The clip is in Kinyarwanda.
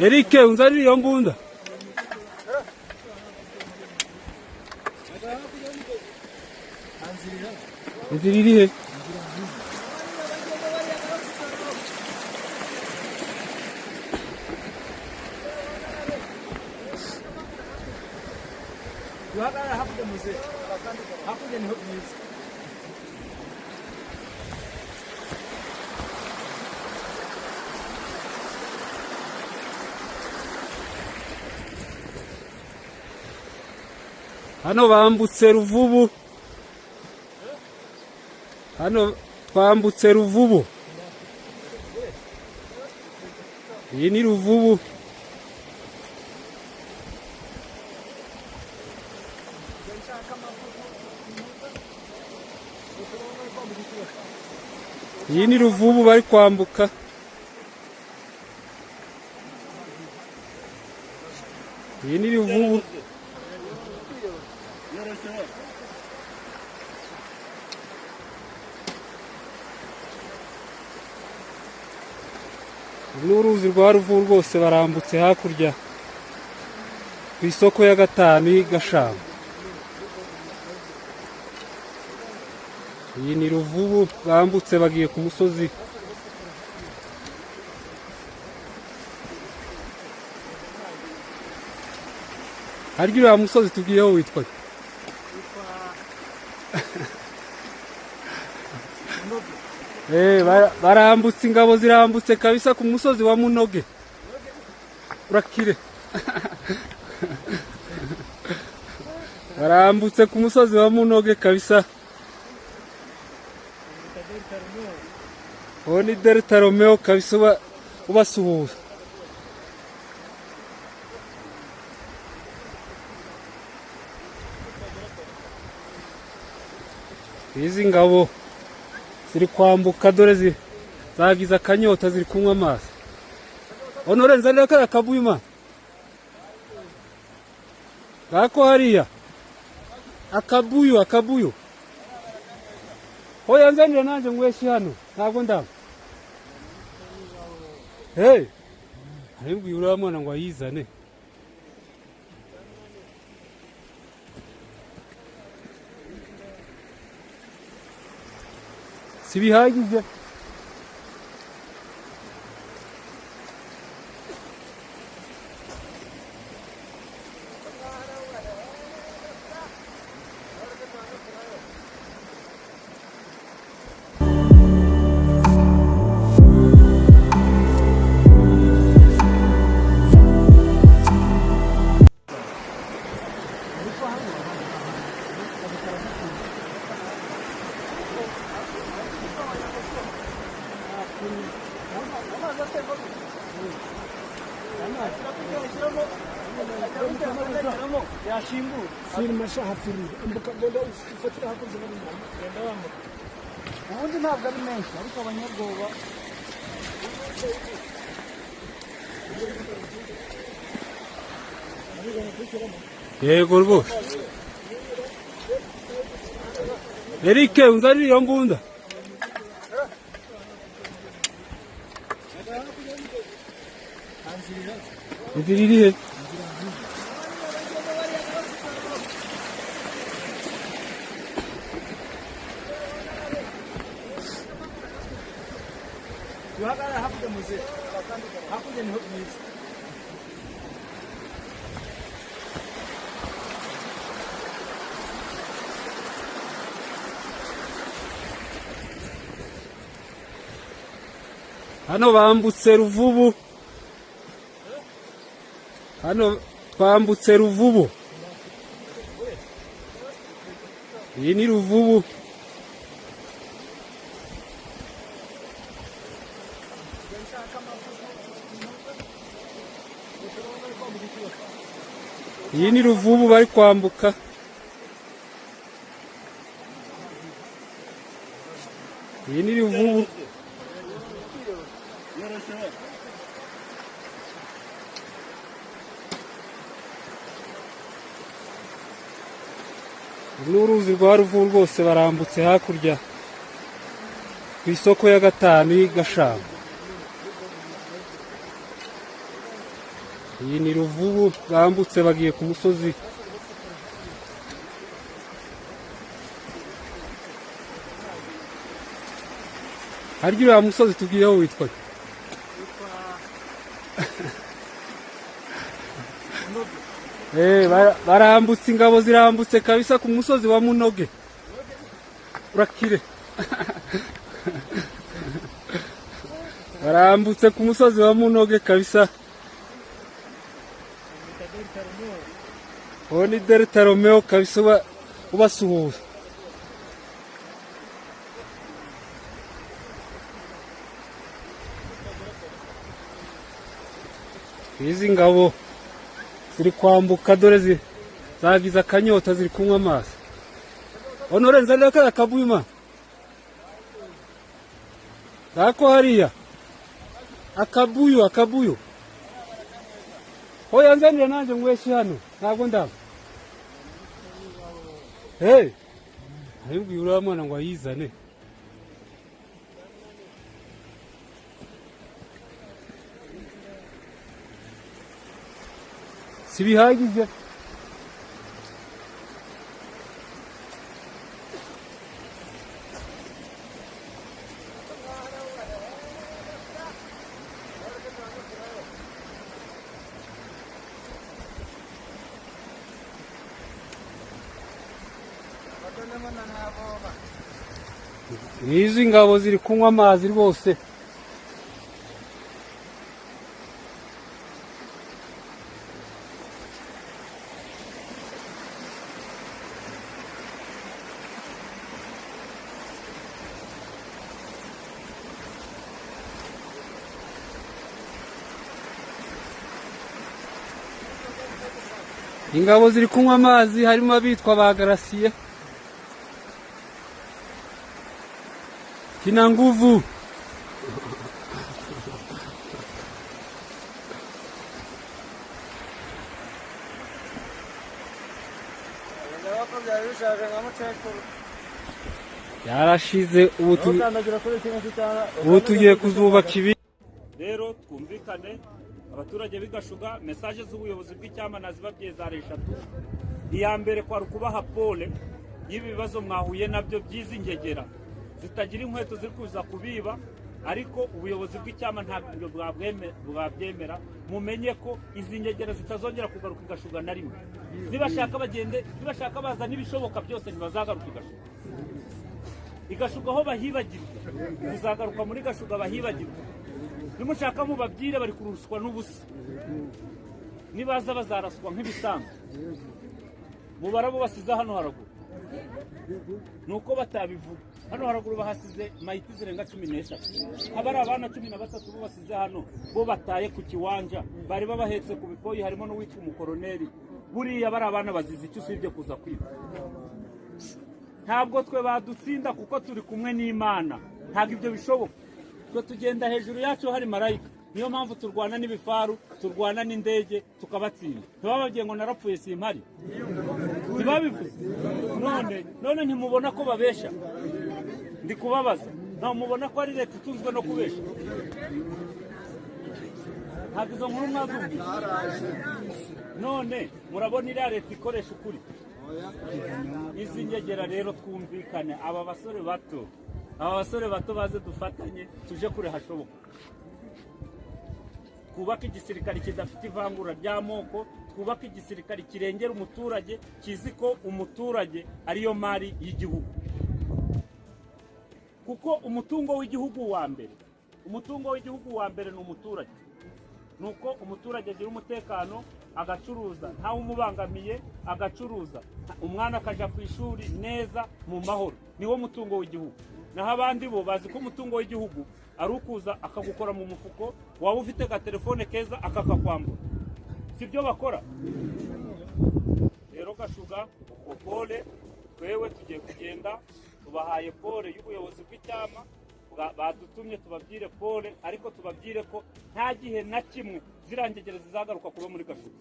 Eric unzanira iyo mbunda. Nziriri he? Yuhagara hakurya muze. Hakurya niho byiza. Hano bambutse Ruvubu. Hano twambutse Ruvubu. Iyi ni Ruvubu. Iyi ni Ruvubu bari kwambuka. Iyi ni Ruvubu. N'uruzi rwa Ruvubu rwose barambutse hakurya ku isoko ya gatanu y'Gashamba. Iyi ni Ruvubu bambutse bagiye ku musozi. Harya uriya musozi tugiyeho witwa barambutse, ingabo zirambutse kabisa ku musozi wa Munoge. Urakire. Barambutse ku musozi wa Munoge kabisa. Oni Delta Romeo kabisa ubasuhuza. Izi ngabo ziri kwambuka dore zagize akanyota ziri kunywa amazi. Honore nzanira kara kabuyima. Gako hariya. Akabuyu. Hoya nzanira nanje ngweshi hano. Ntabwo ndamba. Hey. Ahubwo uriya mwana ngo ayizane. Sibihagije. Ubundi ntabwo ari menshi ariko abanyabwoba yego rwose. Eric unzanira iyo mbunda. Nziriri he? yuhagara hakurya muze. Hakurya niho byiza. Hano bambutse Ruvubu. Hano twambutse Ruvubu. Iyi ni Ruvubu. Iyi ni Ruvubu bari kwambuka. Iyi ni Ruvubu. N'uruzi rwa Ruvubu rwose barambutse hakurya ku isoko ya gatanu y'Gashamba. iyi ni Ruvubu bambutse bagiye ku musozi. Harya uriya musozi tubwiyeho witwa barambutse, ingabo zirambutse kabisa ku musozi wa Munoge. Urakire. Barambutse ku musozi wa Munoge kabisa. Oni Delta Romeo kabisa ubasuhuza. Izi ngabo ziri kwambuka dore zagize akanyota ziri kunywa amazi. Honore nzanira ka kabuyuma. Dako hariya. Akabuyo. Hoya nzanira nanje ngweshi hano. Ntabwo ndaba. Hey. Ayubwi uramwana ngo ayizane. Sibihagije. Izi ngabo ziri kunywa amazi rwose. Ingabo ziri kunywa amazi, harimo abitwa bagarasiye. Kina nguvu. Yarashize ubu tugiye kuzubaka ibi. Rero twumvikane abaturage bigashuga message z'ubuyobozi bw'icyama nazibabye za eshatu. Iya mbere kwa rukubaha pole y'ibibazo mwahuye nabyo byizingegera zitagira inkweto ziri kuza kubiba, ariko ubuyobozi bw'icyama ntabwo bwabyemera. Mumenye ko izi ngegera zitazongera kugaruka igashuga na rimwe. Nibashaka bagende, nibashaka baza n'ibishoboka byose ntibazagaruka igashuga. Igashuga aho bahibagirwa, bizagaruka muri gashuga bahibagirwa. Nimushaka mubabwire bari kurushwa n'ubusa. Nibaza bazaraswa nk'ibisanzwe. Mubarabo basize hano haraguru. Nuko batabivuga. Hano haraguru bahasize mayiti zirenga 13. Abari abana 13 bo basize hano bo bataye ku kiwanja. Bari babahetse ku bipoyi, harimo no witwa umukoroneri. Buriya bari abana bazize icyo usibye kuza kwiba. Ntabwo twe badutsinda kuko turi kumwe n'Imana. Ntabwo ibyo bishoboka. Twe tugenda hejuru yacu hari marayika. Niyo mpamvu turwana n'ibifaru, turwana n'indege tukabatsinda. Ntibababwiye ngo narapfuye simpari. Ntibabivuze. None ntimubona ko babesha. Ndi kubabaza. Nta mubona ko ari leta itunzwe no kubesha. Ntabwo izo nkuru mwazumvise. None murabona iriya leta ikoresha ukuri. Izi ngegera rero twumvikane aba basore bato baze dufatanye tuje kure hashoboka. Twubaka igisirikare kidafite ivangura ry'amoko, twubaka igisirikare kirengera umuturage, kizi ko umuturage ariyo mari y'igihugu. Kuko umutungo w'igihugu wa mbere ni umuturage. Nuko umuturage agira umutekano, agacuruza ntawe umubangamiye, agacuruza umwana akaja ku ishuri neza mu mahoro. Niwo mutungo w'igihugu. Naho abandi bo bazi ko umutungo w'igihugu ari ukuza akagukora mu mufuko, waba ufite ka telefone keza akakakwambura. Sibyo bakora. Rero gashuga pole, twewe tugiye kugenda tubahaye pole y'ubuyobozi bw'icyama, badutumye tubabwire pole, ariko tubabwire ko nta gihe na kimwe zirangegera zizagaruka kuba muri gashuga.